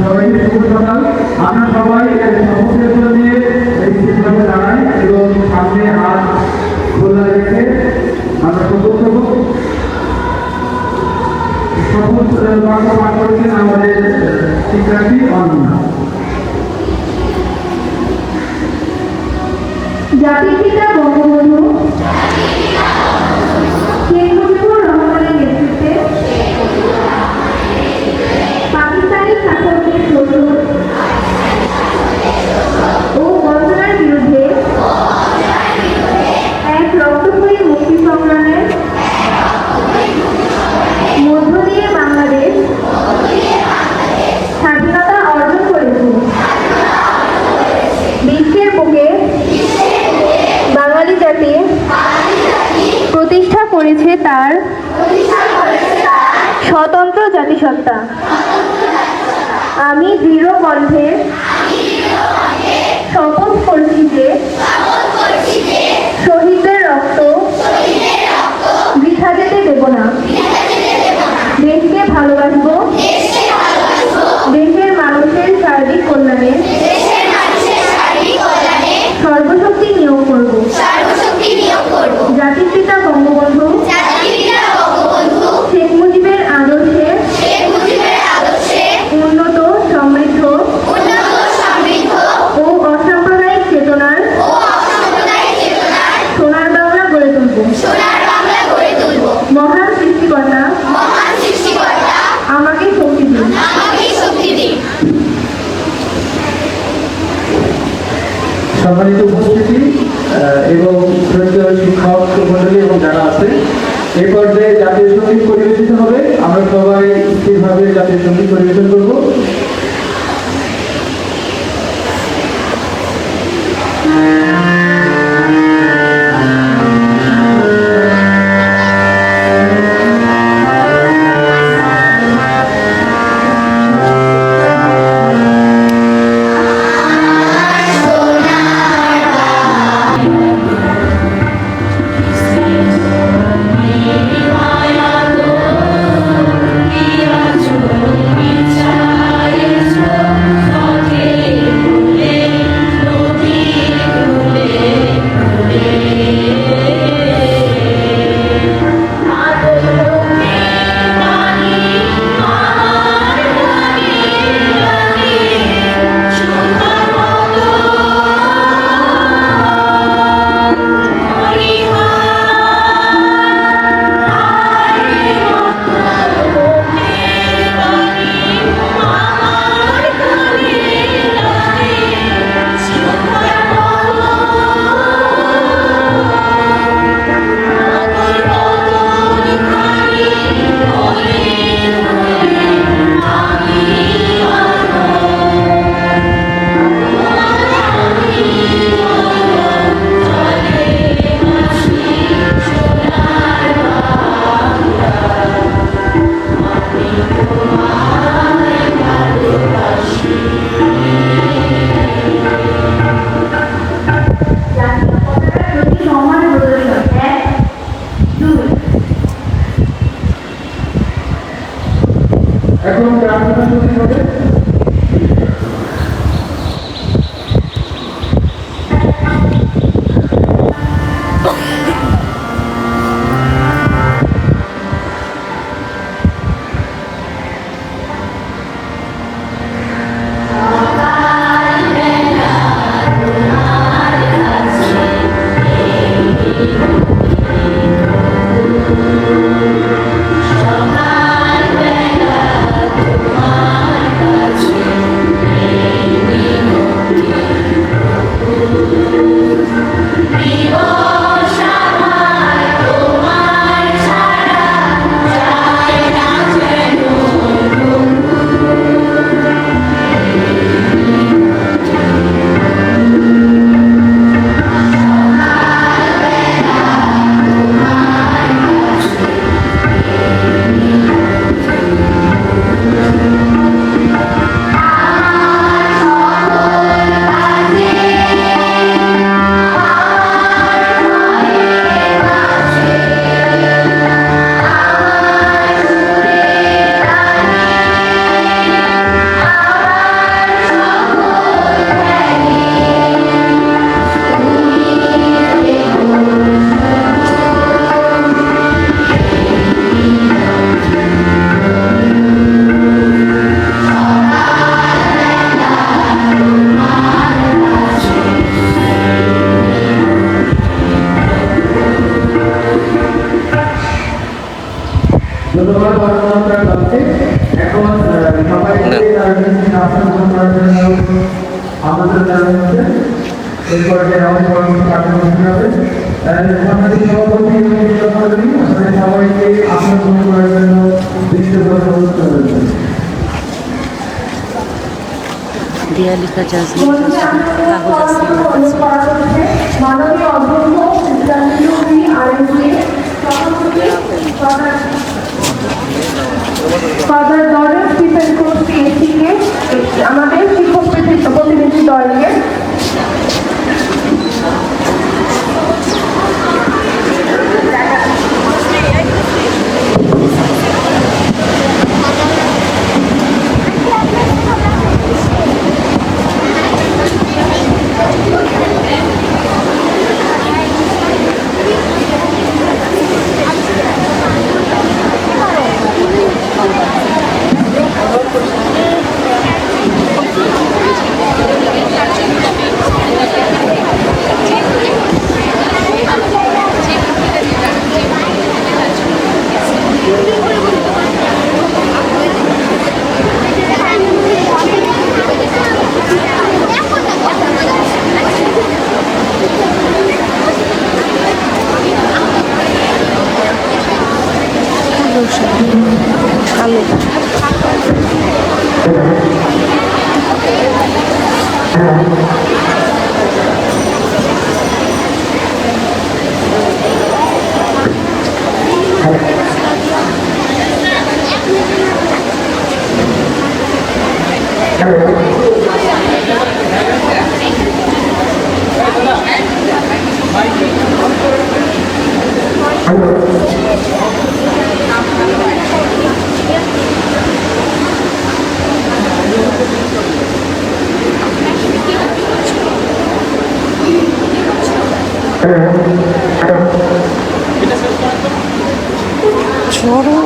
সবাইকে শুভ সকাল। আমরা সবাই শপথের জন্য বিশেষভাবে দাঁড়াই এবং সামনে হাত খোলা রেখে আমরা শপথ করব। শপথ বাক্য পাঠ করেছেন আমাদের শিক্ষার্থী অনন্যা। জাতির পিতা বঙ্গবন্ধু শেখ মুজিবুর রহমানের নেতৃত্বে পাকিস্তানি শাসকদের শোষণ ও বঞ্চনার বিরুদ্ধে এক রক্তক্ষয়ী মুক্তি সংগ্রামের মধ্য দিয়ে বাংলাদেশ স্বাধীনতা অর্জন করেছে। বিশ্বের বুকে বাঙালি জাতি প্রতিষ্ঠা করেছে তার স্বতন্ত্র জাতিসত্তা। আমি দৃঢ় কণ্ঠে শপথ করছি যে শহীদদের রক্ত বৃথা যেতে দেব না। দেশকে ভালোবাসবো, দেশের মানুষের সার্বিক কল্যাণে সর্বশক্তি নিয়োগ করব। জাতির পিতা বঙ্গবন্ধু শেখ মুজিবের আদর্শে উন্নত, সমৃদ্ধ ও অসাম্প্রদায়িক চেতনার সোনার বাংলা গড়ে তুলব। মহান সৃষ্টিকর্তা আমাকে শক্তি দিন। সম্মানিত উপস্থিতি এবং শ্রদ্ধেয় শিক্ষক মন্ডলী এবং যারা আছে, এই পর্যায়ে জাতীয় সঙ্গীত পরিবেশিত হবে। আমরা সবাই স্থিরভাবে জাতীয় সঙ্গীত পরিবেশন করব। এখন প্রার্থনা শুরু হবে। সকাল বেলা তোমার এরপরে আমাদের পরবর্তী কার্যক্রম শুরু হবে। সমাজের সভাপতি এবং সভাপতি আপনাদের সবাইকে আসন গ্রহণ করার জন্য বিনীতভাবে অনুরোধ করবেন। দিয়ালিকা জাজমি মঞ্চে কাগজ আছে অনুরোধ করা হচ্ছে মাননীয় অধ্যক্ষ জাতীয় আরএনএ সভাপতি ফাদার লরেন্স স্টিফেন ক্রুজ পিএইচডিকে আমাদের শিক্ষক প্রতিনিধি দলকে আলো ছোড়ো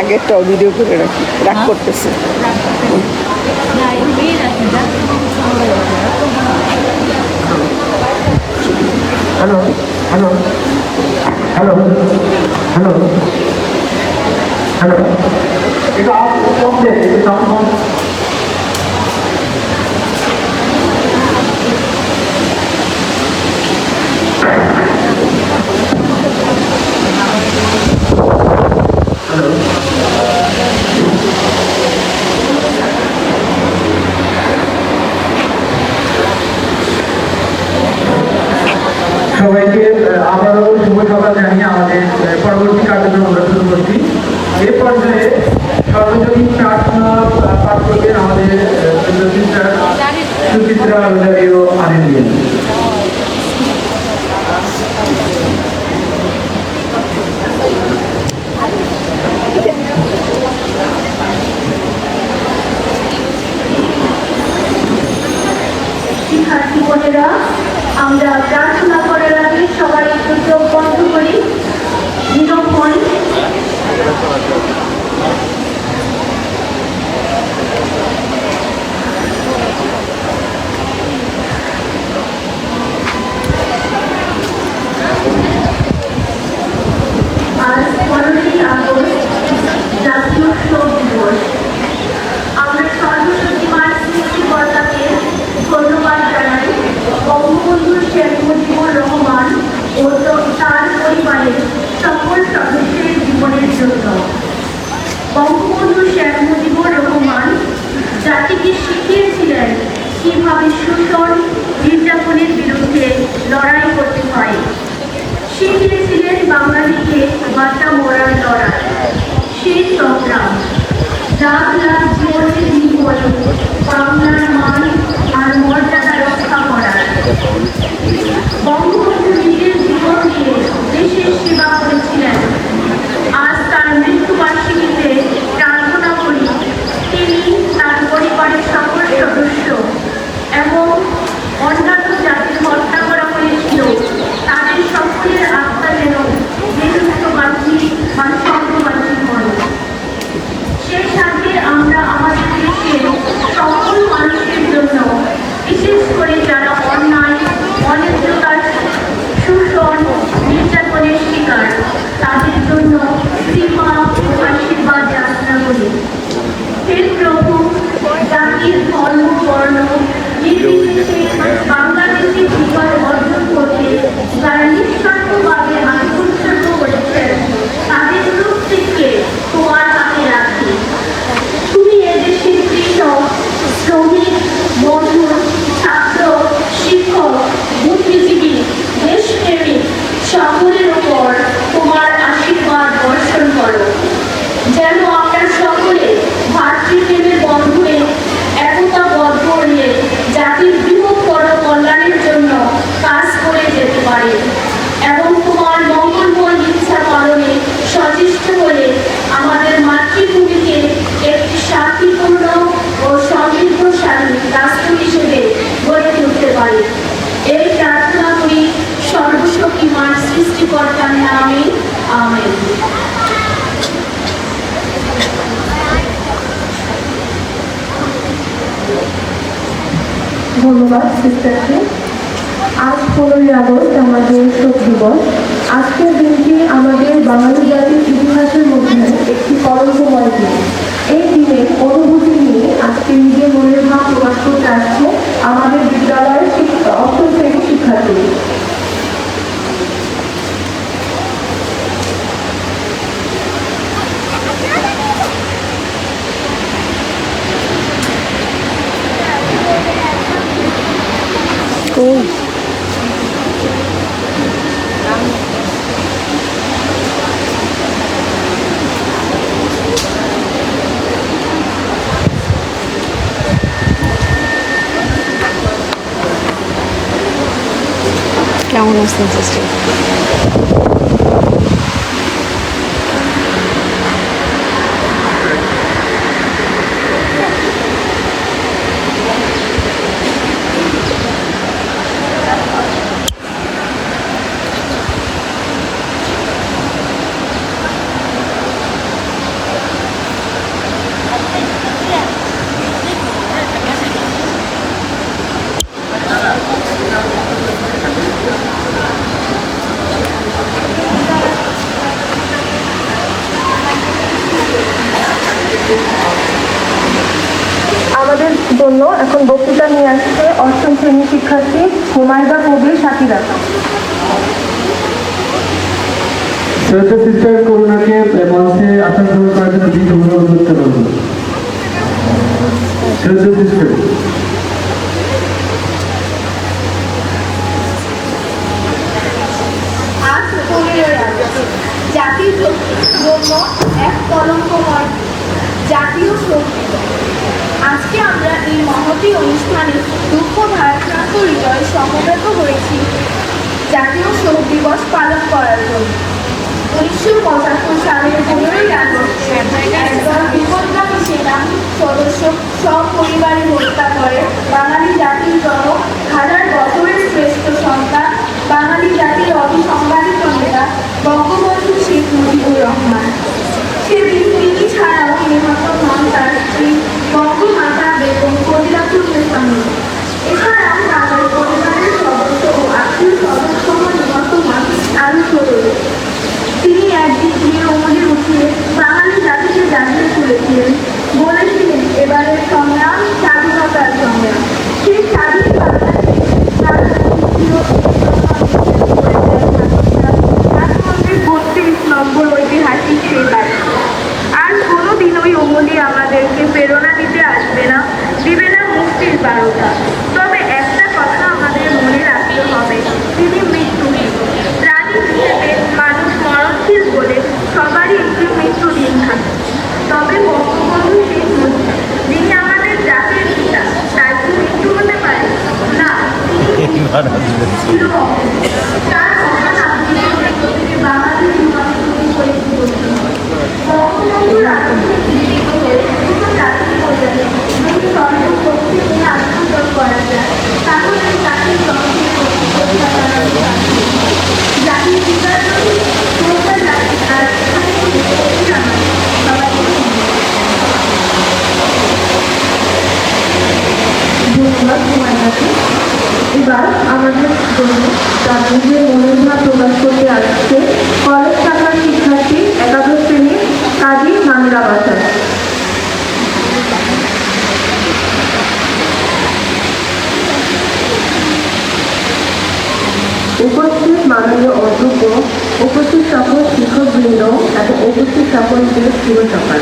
আগেরটাও ভিডিও করে রাখি রাগ করতেছে hello hello hello hello hello একটু কম দেয় একটু সাউন্ড কম। সবাইকে আবারও শুভ সকাল জানিয়ে আমাদের পরবর্তী কার্যক্রম আমরা শুরু করছি। এই পর্যায়ে সর্বজনীন প্রার্থনা পাঠ করবেন আমাদের সুচিত্রা রোজারিও আরেলিয়ান। শিক্ষার্থী বোনেরা, আমরা প্রার্থনা করার আগে সবাই একটু চোখ বন্ধ করি, নীরব হন। আজ 15ই আগস্ট জাতীয় শোক দিবস। আমরা সর্বশক্তিমান সৃষ্টিকর্তাকে ধন্যবাদ জানাই বঙ্গবন্ধু শেখ মুজিবুর রহমান ও তার পরিবারের সকল সদস্যের জীবনের জন্য। বঙ্গবন্ধু শেখ মুজিবুর রহমান জাতিকে শিখিয়েছিলেন কিভাবে শোষণ নির্যাতনের বিরুদ্ধে লড়াই করতে হয়। শিখিয়েছিলেন বাঙালিকে বাঁচা মরার লড়াই, সেই সংগ্রাম লাখ লাখ জীবনের বিনিময়ে বাংলার মান আর মর্যাদা রক্ষা করার। বঙ্গবন্ধু নিজের জীবন দিয়ে দেশের সেবা করেছিলেন। আজ তার মৃত্যুবার্ষিকী সৃষ্টিকর্তার নামে আমেন। ধন্যবাদ সিস্টারকে। আজ 15ই আগস্ট আমাদের শোক দিবস। আজকের দিনটি আমাদের বাঙালি জাতির ইতিহাসের মধ্যে একটি কলঙ্কময় দিন। এই দিনের অনুভূতি নিয়ে আজকে নিজের মনের ভাব প্রকাশ করতে আসছে আমাদের বিদ্যালয়ের অষ্টম শ্রেণীর শিক্ষার্থী। কই? কেমন আছেন সিস্টার? আমাদের জন্য এখন বক্তৃতা নিয়ে আসছে অষ্টম শ্রেণীর শিক্ষার্থী হুমায়দা কবির সাকিরা। শ্রদ্ধা সিস্টার করুণাকে মঞ্চে আসন গ্রহণ করার জন্য বিনীত অনুরোধ করব। শ্রদ্ধা সিস্টার। আজ 15ই আগস্ট জাতির জন্য এক কলঙ্কময় জাতীয় শোক দিবস। আজকে আমরা এই মহতী অনুষ্ঠানে দুঃখ ভারাক্রান্ত হৃদয়ে সমবেত হয়েছি জাতীয় শোক দিবস পালন করার জন্য। 1975 সালের 15ই আগস্ট একদল বিপদগামী সেনা সদস্য সপরিবারে হত্যা করে বাঙালি জাতির জনক, হাজার বছরের শ্রেষ্ঠ সন্তান, বাঙালি জাতির অবিসংবাদিত নেতা বঙ্গবন্ধু শেখ মুজিবুর রহমান। সেদিন তিনি ছাড়াও নিহত হন তার স্ত্রী বঙ্গমাতা বেগম ফজিলাতুন্নেছা নূর। এছাড়াও তাদের পরিবারের সদস্য ও আত্মীয় সদস্য নিহত হন আরো 16 জন। তিনি একদিক দিয়ে ওমরে উঠিয়ে বাঙালি জাতিকে জানিয়ে তুলেছিলেন, বলেছিলেন এবারের সংগ্রাম স্বাধীনতার সংগ্রাম। সেই স্বাধীন বাংলাদেশে তার 32 নম্বর ঐতিহাসিক সেই বাড়ি। আর কোনোদিন ওই অমলি আমাদেরকে প্রেরণা দিতে আসবে না, দিবে না মুক্তির বারোটা। তবে একটা কথা আমাদের মনে রাখতে হবে, তিনি মৃত্যুহীন। প্রাণী হিসেবে মানুষ মরণশীল বলে সবারই একটি মৃত্যু দিন থাকে। তবে বঙ্গবন্ধু শেখ মুজিব, যিনি আমাদের জাতির পিতা, তার কি মৃত্যু হতে পারে না? তিনি ছিল তার অবদান আপনি বাঙালি জীবন করে বঙ্গবন্ধুর আদর্শে জীবিত হয়ে পুরো জাতির কল্যাণে যদি সর্বশক্তি নিয়ে আত্মত্যাগ করা যায়, তাহলে জাতির জনকের জাতির পিতার প্রতি শ্রদ্ধা জাতি আর ধন্যবাদ হুমায়দাকে। এবার আমাদের জন্য তার নিজের মনের ভাব প্রকাশ করতে আসছে কলেজ শাখার শিক্ষার্থী একাদশ শ্রেণীর কাজী নামিরা বাসার। উপস্থিত মাননীয় অধ্যক্ষ, উপস্থিত সকল শিক্ষকবৃন্দ এবং উপস্থিত সকলকে শুভ সকাল।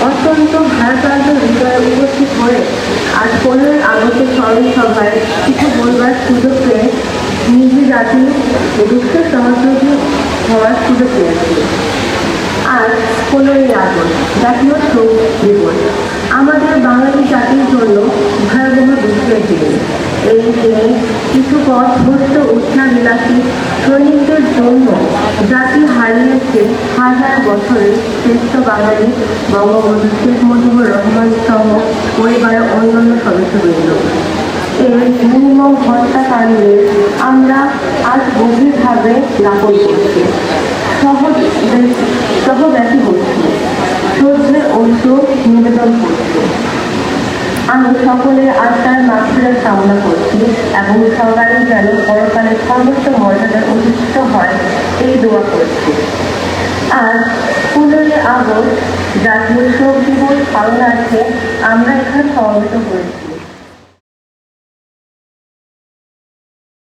অত্যন্ত ভারাক্রান্ত হৃদয়ে উপস্থিত হয়ে আজ 15ই আগস্টের স্মরণ সভায় কিছু বলবার সুযোগ পেয়ে নিজ জাতি দুঃখের সহযোগী হওয়ার সুযোগ পেয়েছি। আজ 15ই আগস্ট জাতীয় শোক দিবস। আমাদের বাঙালি জাতির জন্য ভয়াবহ দুঃখের দিন। এই দিনে কিছু পথভ্রষ্ট উচ্চাবিলাসী সৈনিকদের জন্য জাতি হারিয়েছে হাজার বছরের শ্রেষ্ঠ বাঙালি বঙ্গবন্ধু শেখ মুজিবুর রহমান সহ পরিবারের অন্যান্য সদস্যবৃন্দ। এই নির্মম হত্যাকাণ্ডে আমরা আজ গভীরভাবে জ্ঞাপন করছি। সহব্যাপী হচ্ছে, শ্রদ্ধে অর্ঘ্য নিবেদন করছি। আমি সকলের আত্মার মাতৃরা কামনা করছি এবং সবাই যেন পরকালের সর্বোচ্চ মর্যাদার অধিষ্ঠিত হয় এই দোয়া করছি। আজ 15 আগস্ট জাতীয় শোক দিবস পালনার্থে আমরা এখানে সমবেত হয়েছি।